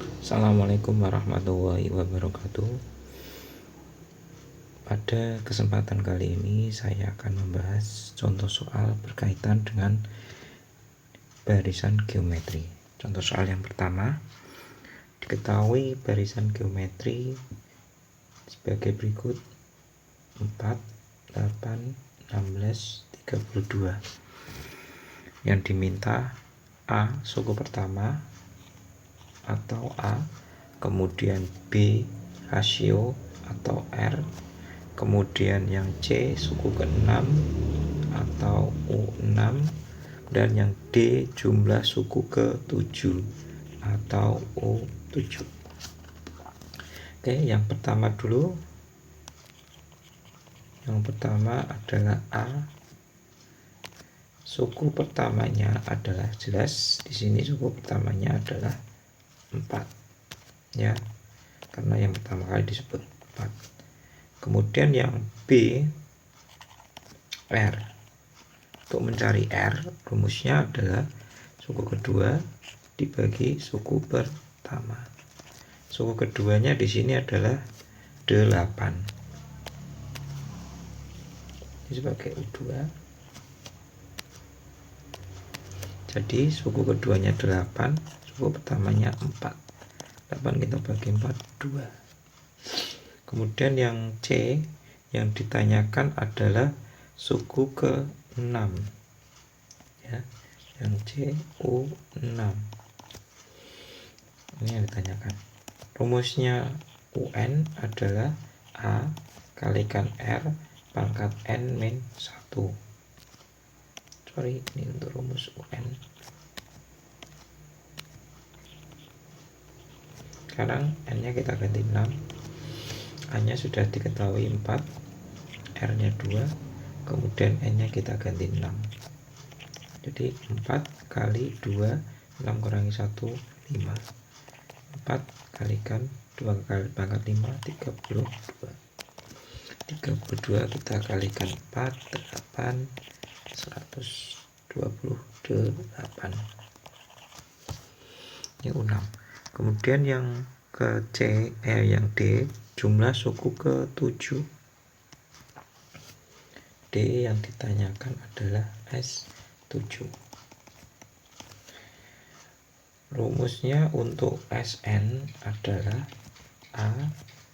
Assalamualaikum warahmatullahi wabarakatuh. Pada kesempatan kali ini saya akan membahas contoh soal berkaitan dengan barisan geometri. Contoh soal yang pertama, diketahui barisan geometri sebagai berikut: 4, 8, 16, 32. Yang diminta A suku pertama atau A, kemudian B rasio atau R, kemudian yang C suku ke-6 atau U6, dan yang D jumlah suku ke-7 atau U7. Oke, yang pertama dulu. Yang pertama adalah A. Suku pertamanya adalah jelas di sini, suku pertamanya adalah 4 ya, karena yang pertama kali disebut 4. Kemudian yang B, R. Untuk mencari R, rumusnya adalah suku kedua dibagi suku pertama. Suku keduanya di sini adalah 8. Ini sebagai U2. Jadi suku keduanya 8, suku pertamanya 4. 8 kita bagi 4, 2. Kemudian yang C yang ditanyakan adalah suku ke-6 ya. Yang C U6. Ini yang ditanyakan. Rumusnya UN adalah A kalikan R pangkat N min 1. Sorry, ini untuk rumus UN. Sekarang N-nya kita ganti 6, A-nya sudah diketahui 4, R-nya 2, kemudian N-nya kita ganti 6. Jadi 4 kali 2, 6 kurangi 1, 5. 4 kalikan 2 kali pangkat 5, 32. 32 kita kalikan 4, 8, 128. Ini U6. Kemudian yang ke C, yang D, jumlah suku ke-7. D yang ditanyakan adalah S7. Rumusnya untuk Sn adalah A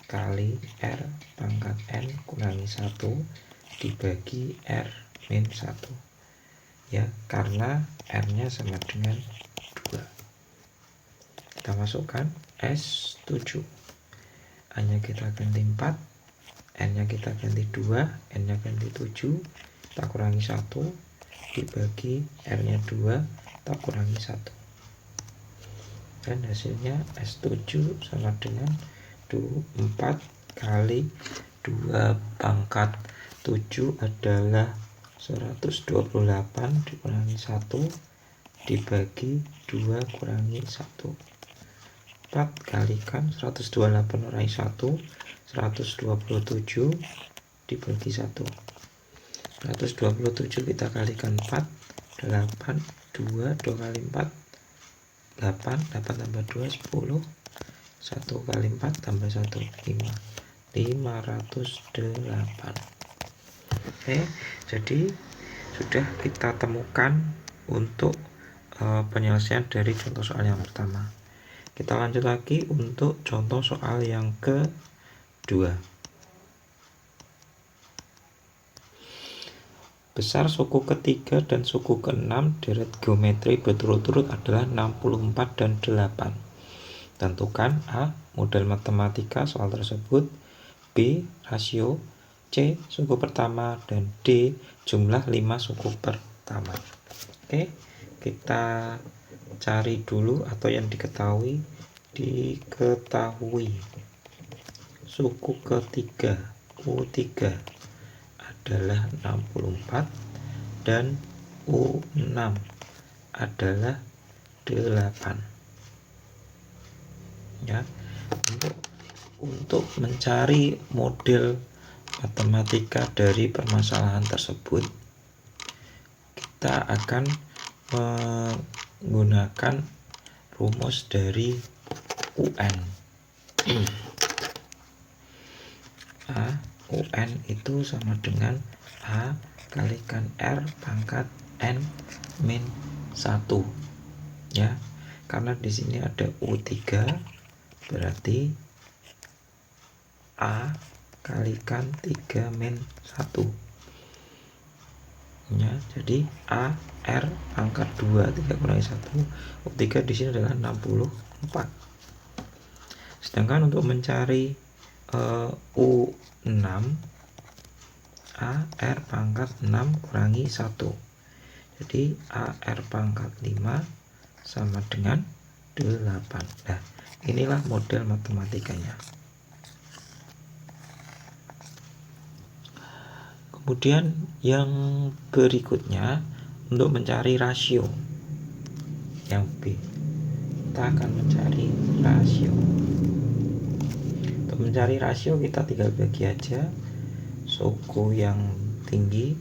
kali R pangkat N kurangi 1 dibagi R min 1 ya, karena R-nya sama dengan 2. Kita masukkan S7. A-nya kita ganti 4, N-nya kita ganti 2, N-nya ganti 7, kita kurangi 1 dibagi R-nya 2, kita kurangi 1, dan hasilnya S7 sama dengan 4 kali 2 pangkat 7 adalah 128 dikurangi 1 dibagi 2 kurangi 1. 4 kalikan 128 kurangi 1, 127 dibagi 1. 127 kita kalikan 4, 8, 2 kali 4, 8, 8 tambah 2, 10, 1 kali 4 tambah 1, 5, 508. Oke, jadi sudah kita temukan untuk penyelesaian dari contoh soal yang pertama. Kita lanjut lagi untuk contoh soal yang kedua. Besar suku ketiga dan suku ke-6 deret geometri berturut-turut adalah 64 dan 8. Tentukan A. model matematika soal tersebut, B. rasio, C. suku pertama, dan D. jumlah 5 suku pertama. Oke, kita cari dulu atau yang diketahui. Suku ketiga U3 adalah 64 dan U6 adalah 8 ya. Untuk mencari model matematika dari permasalahan tersebut, kita akan menggunakan rumus dari UN. UN itu sama dengan A kalikan R pangkat N min 1 ya. Karena di sini ada U3 berarti A kalikan 3 min 1 ya. Jadi A R pangkat 2 3 kurangi 1 U3 di sini adalah 64. Sedangkan untuk mencari U6 A R pangkat 6 kurangi 1. Jadi A R pangkat 5 sama dengan 8. Nah, inilah model matematikanya. Kemudian yang berikutnya untuk mencari rasio. Yang B, kita akan mencari rasio. Untuk mencari rasio kita tinggal bagi aja suku yang tinggi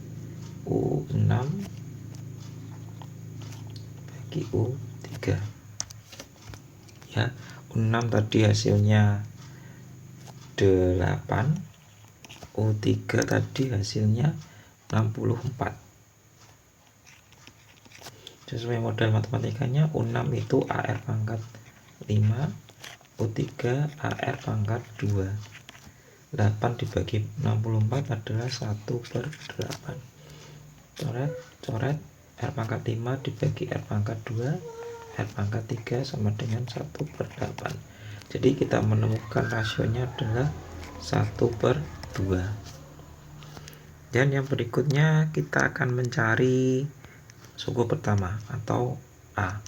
U6 bagi U3 ya. U6 tadi hasilnya 8, U3 tadi hasilnya 64. Sesuai model matematikanya U6 itu AR pangkat 5, U3 AR pangkat 2. 8 dibagi 64 adalah 1/8. Coret R pangkat 5 dibagi R pangkat 2, R pangkat 3 sama dengan 1/8. Jadi kita menemukan rasionya adalah 1/2. Dan yang berikutnya kita akan mencari suku pertama atau A.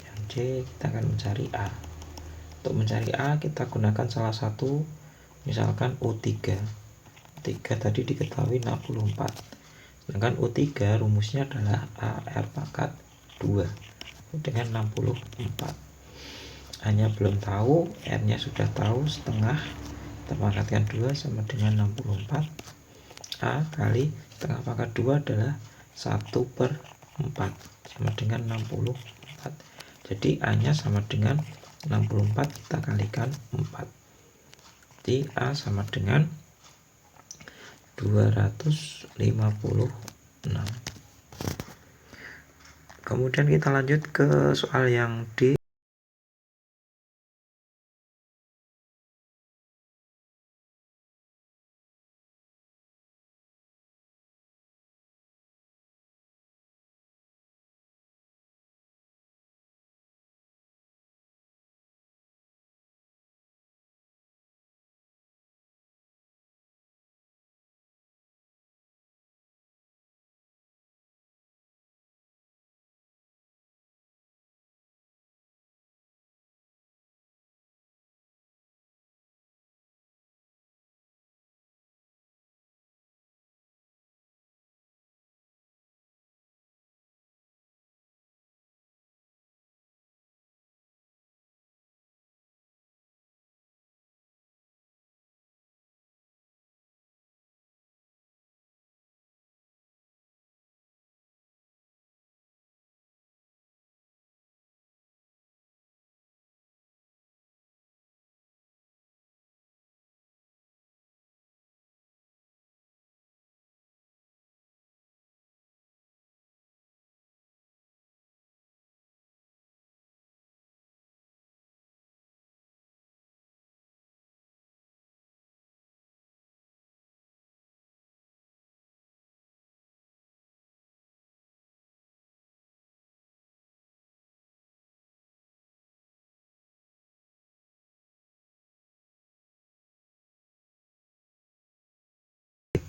Yang C kita akan mencari A. Untuk mencari A kita gunakan salah satu, misalkan U3. U3 tadi diketahui 64. Sedangkan U3 rumusnya adalah AR pangkat 2 dengan 64. Hanya belum tahu, R-nya sudah tahu, setengah kita pangkatkan 2 sama dengan 64. A kali setengah pangkat 2 adalah 1/4 sama dengan 64. Jadi A nya sama dengan 64 kita kalikan 4. Jadi A sama dengan 256. Kemudian kita lanjut ke soal yang D.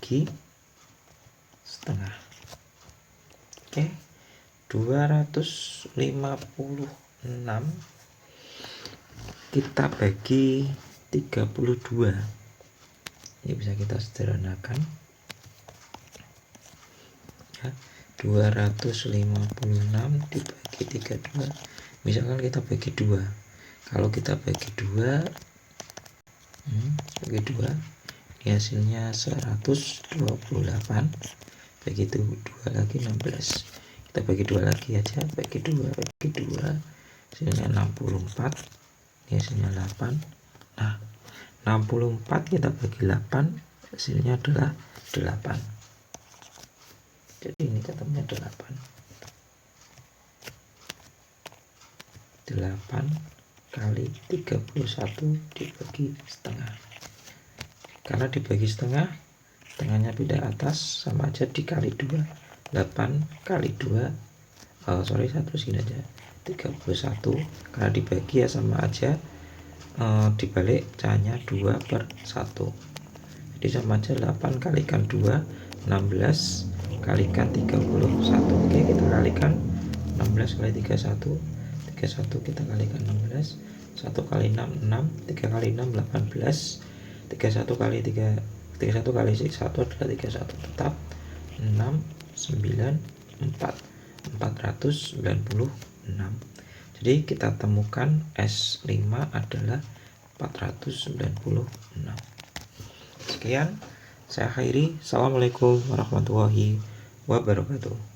Bagi setengah. Oke. 256 kita bagi 32. Ini bisa kita sederhanakan ya. 256 dibagi 32. Misalkan kita bagi 2. Kalau kita bagi 2 bagi 2, ini hasilnya 128. Bagi 2 lagi 16. Kita bagi 2 lagi aja, bagi 2 bagi 2 hasilnya 64, ini hasilnya 8. Nah, 64 kita bagi 8, hasilnya adalah 8. Jadi ini ketemunya 8. 8 kali 31 dibagi setengah. Karena dibagi setengah, tengahnya beda atas, sama aja dikali 2. 8 kali 2, satu segini aja, 31. Karena dibagi ya sama aja, dibalik caranya 2/1. Jadi sama aja 8 kalikan 2, 16 kalikan 31. Oke, kita kalikan 16 kali 31, 31 kita kalikan 16, 1 kali 6, 6, 3 kali 6, 18, 31 kali 3, 31 kali 1 adalah 31, tetap 6, 9, 4, 496. Jadi kita temukan S5 adalah 496. Sekian, saya akhiri. Assalamualaikum warahmatullahi wabarakatuh.